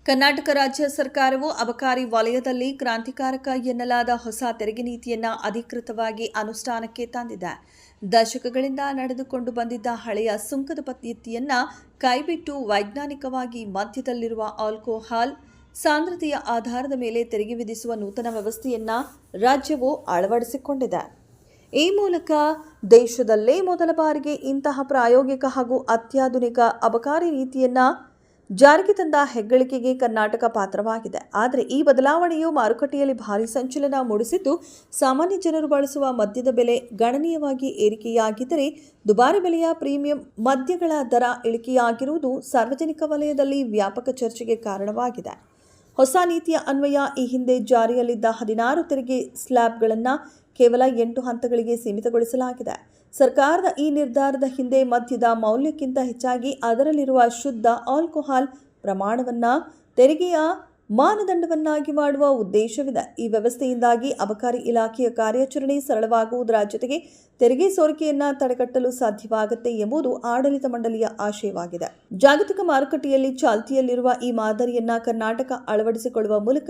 ಕರ್ನಾಟಕ ರಾಜ್ಯ ಸರ್ಕಾರವು ಅಬಕಾರಿ ವಲಯದಲ್ಲಿ ಕ್ರಾಂತಿಕಾರಕ ಎನ್ನಲಾದ ಹೊಸ ತೆರಿಗೆ ನೀತಿಯನ್ನು ಅಧಿಕೃತವಾಗಿ ಅನುಷ್ಠಾನಕ್ಕೆ ತಂದಿದೆ. ದಶಕಗಳಿಂದ ನಡೆದುಕೊಂಡು ಬಂದಿದ್ದ ಹಳೆಯ ಸುಂಕದ ಪದ್ಧತಿಯನ್ನು ಕೈಬಿಟ್ಟು ವೈಜ್ಞಾನಿಕವಾಗಿ ಮದ್ಯದಲ್ಲಿರುವ ಆಲ್ಕೋಹಾಲ್ ಸಾಂದ್ರತೆಯ ಆಧಾರದ ಮೇಲೆ ತೆರಿಗೆ ವಿಧಿಸುವ ನೂತನ ವ್ಯವಸ್ಥೆಯನ್ನು ರಾಜ್ಯವು ಅಳವಡಿಸಿಕೊಂಡಿದೆ. ಈ ಮೂಲಕ ದೇಶದಲ್ಲೇ ಮೊದಲ ಬಾರಿಗೆ ಇಂತಹ ಪ್ರಾಯೋಗಿಕ ಹಾಗೂ ಅತ್ಯಾಧುನಿಕ ಅಬಕಾರಿ ನೀತಿಯನ್ನು ಜಾರಿಗೆ ತಂದ ಹೆಗ್ಗಳಿಕೆಗೆ ಕರ್ನಾಟಕ ಪಾತ್ರವಾಗಿದೆ. ಆದರೆ ಈ ಬದಲಾವಣೆಯು ಮಾರುಕಟ್ಟೆಯಲ್ಲಿ ಭಾರೀ ಸಂಚಲನ ಮೂಡಿಸಿದ್ದು, ಸಾಮಾನ್ಯ ಜನರು ಬಳಸುವ ಮದ್ಯದ ಬೆಲೆ ಗಣನೀಯವಾಗಿ ಏರಿಕೆಯಾಗಿದ್ದರೆ ದುಬಾರಿ ಬೆಲೆಯ ಪ್ರೀಮಿಯಂ ಮದ್ಯಗಳ ದರ ಇಳಿಕೆಯಾಗಿರುವುದು ಸಾರ್ವಜನಿಕ ವಲಯದಲ್ಲಿ ವ್ಯಾಪಕ ಚರ್ಚೆಗೆ ಕಾರಣವಾಗಿದೆ. ಹೊಸ ನೀತಿಯ ಅನ್ವಯ ಈ ಹಿಂದೆ ಜಾರಿಯಲ್ಲಿದ್ದ 16 ತೆರಿಗೆ ಸ್ಲ್ಯಾಬ್ಗಳನ್ನು ಕೇವಲ 8 ಹಂತಗಳಿಗೆ ಸೀಮಿತಗೊಳಿಸಲಾಗಿದೆ. ಸರ್ಕಾರದ ಈ ನಿರ್ಧಾರದ ಹಿಂದೆ ಮದ್ಯದ ಮೌಲ್ಯಕ್ಕಿಂತ ಹೆಚ್ಚಾಗಿ ಅದರಲ್ಲಿರುವ ಶುದ್ಧ ಆಲ್ಕೋಹಾಲ್ ಪ್ರಮಾಣವನ್ನು ತೆರಿಗೆಯ ಮಾನದಂಡವನ್ನಾಗಿ ಮಾಡುವ ಉದ್ದೇಶವಿದೆ. ಈ ವ್ಯವಸ್ಥೆಯಿಂದಾಗಿ ಅಬಕಾರಿ ಇಲಾಖೆಯ ಕಾರ್ಯಾಚರಣೆ ಸರಳವಾಗುವುದರ ಜೊತೆಗೆ ತೆರಿಗೆ ಸೋರಿಕೆಯನ್ನು ತಡೆಗಟ್ಟಲು ಸಾಧ್ಯವಾಗುತ್ತೆ ಎಂಬುದು ಆಡಳಿತ ಮಂಡಳಿಯ ಆಶಯವಾಗಿದೆ. ಜಾಗತಿಕ ಮಾರುಕಟ್ಟೆಯಲ್ಲಿ ಚಾಲ್ತಿಯಲ್ಲಿರುವ ಈ ಮಾದರಿಯನ್ನು ಕರ್ನಾಟಕ ಅಳವಡಿಸಿಕೊಳ್ಳುವ ಮೂಲಕ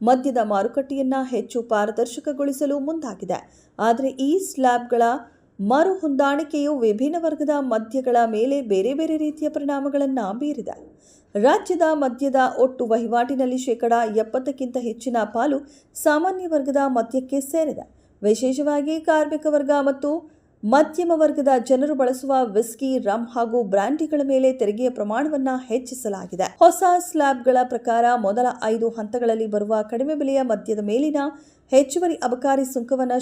ಮದ್ಯದ ಮಾರುಕಟ್ಟೆಯನ್ನು ಹೆಚ್ಚು ಪಾರದರ್ಶಕಗೊಳಿಸಲು ಮುಂದಾಗಿದೆ. ಆದರೆ ಈ ಸ್ಲ್ಯಾಬ್ಗಳ ಮರು ಹೊಂದಾಣಿಕೆಯು ವಿಭಿನ್ನ ವರ್ಗದ ಮದ್ಯಗಳ ಮೇಲೆ ಬೇರೆ ಬೇರೆ ರೀತಿಯ ಪರಿಣಾಮಗಳನ್ನು ಬೀರಿದೆ. ರಾಜ್ಯದ ಮದ್ಯದ ಒಟ್ಟು ವಹಿವಾಟಿನಲ್ಲಿ 70%ಕ್ಕಿಂತ ಹೆಚ್ಚಿನ ಪಾಲು ಸಾಮಾನ್ಯ ವರ್ಗದ ಮದ್ಯಕ್ಕೆ ಸೇರಿದೆ. ವಿಶೇಷವಾಗಿ ಕಾರ್ಮಿಕ ವರ್ಗ ಮತ್ತು ಮಧ್ಯಮ ವರ್ಗದ ಜನರು ಬಳಸುವ ವಿಸ್ಕಿ, ರಮ್ ಹಾಗೂ ಬ್ರ್ಯಾಂಡಿಗಳ ಮೇಲೆ ತೆರಿಗೆಯ ಪ್ರಮಾಣವನ್ನು ಹೆಚ್ಚಿಸಲಾಗಿದೆ. ಹೊಸ ಸ್ಲ್ಯಾಬ್ಗಳ ಪ್ರಕಾರ ಮೊದಲ 5 ಹಂತಗಳಲ್ಲಿ ಬರುವ ಕಡಿಮೆ ಬೆಲೆಯ ಮದ್ಯದ ಮೇಲಿನ ಹೆಚ್ಚುವರಿ ಅಬಕಾರಿ ಸುಂಕವನ್ನು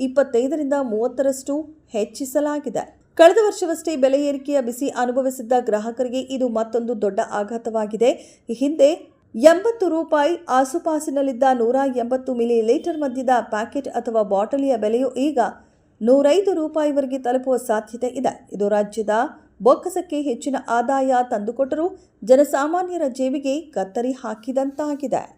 25ರಿಂದ 30ರಷ್ಟು ಹೆಚ್ಚಿಸಲಾಗಿದೆ. ಕಳೆದ ವರ್ಷವಷ್ಟೇ ಬೆಲೆ ಏರಿಕೆಯ ಬಿಸಿ ಅನುಭವಿಸಿದ್ದ ಗ್ರಾಹಕರಿಗೆ ಇದು ಮತ್ತೊಂದು ದೊಡ್ಡ ಆಘಾತವಾಗಿದೆ. ಈ ಹಿಂದೆ ₹80 ಆಸುಪಾಸಿನಲ್ಲಿದ್ದ 180 ಮಿಲಿಲೀಟರ್ ಮದ್ಯದ ಪ್ಯಾಕೆಟ್ ಅಥವಾ ಬಾಟಲಿಯ ಬೆಲೆಯು ಈಗ ₹105ವರೆಗೆ ತಲುಪುವ ಸಾಧ್ಯತೆ ಇದೆ. ಇದು ರಾಜ್ಯದ ಬೊಕ್ಕಸಕ್ಕೆ ಹೆಚ್ಚಿನ ಆದಾಯ ತಂದುಕೊಟ್ಟರೂ ಜನಸಾಮಾನ್ಯರ ಜೇಬಿಗೆ ಕತ್ತರಿ ಹಾಕಿದಂತಾಗಿದೆ.